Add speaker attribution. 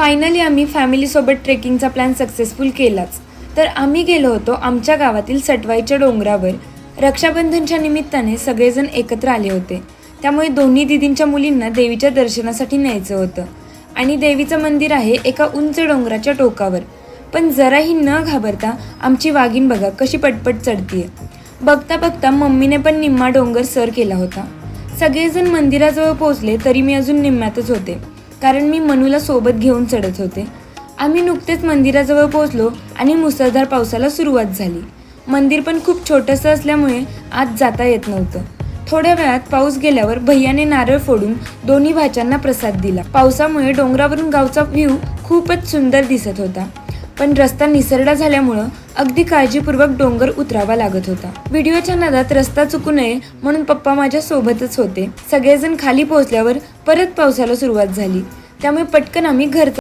Speaker 1: Finally आम्ही फॅमिलीसोबत ट्रेकिंगचा plan successful केलाच। तर आम्ही गेलो होतो आमच्या गावातील सटवाईच्या डोंगरावर। रक्षाबंधनच्या निमित्ताने सगळेजण एकत्र आले होते, त्यामुळे दोन्ही दीदींच्या मुलींना देवीच्या दर्शनासाठी न्यायचं होतं। आणि देवीचं मंदिर आहे एका उंच डोंगराच्या टोकावर। पण जराही न घाबरता आमची वाघीण बघा कशी पटपट चढतीये। बघता बघता मम्मीने पण निम्मा डोंगर सर केला होता। सगळेजण मंदिराजवळ पोहोचले तरी मी अजून निम्म्यातच होते, कारण मी मनूला सोबत घेऊन चढत होते। आम्ही नुकतेच मंदिराजवळ पोहोचलो आणि मुसळधार पावसाला सुरुवात झाली। मंदिर पण खूप छोटंसं असल्यामुळे आत जाता येत नव्हतं। थोड्या वेळात पाऊस गेल्यावर भैयाने नारळ फोडून दोन्ही भाच्यांना प्रसाद दिला। पावसामुळे डोंगरावरून गावचा व्ह्यू खूपच सुंदर दिसत होता, पण रस्ता निसरडा झाल्यामुळे अगदी काळजीपूर्वक डोंगर उतरावा लागत होता। व्हिडिओच्या नादात रस्ता चुकू नये म्हणून पप्पा माझ्या सोबतच होते। सगळेजण खाली पोहोचल्यावर परत पावसाला सुरुवात झाली, त्यामुळे पटकन आम्ही घरचा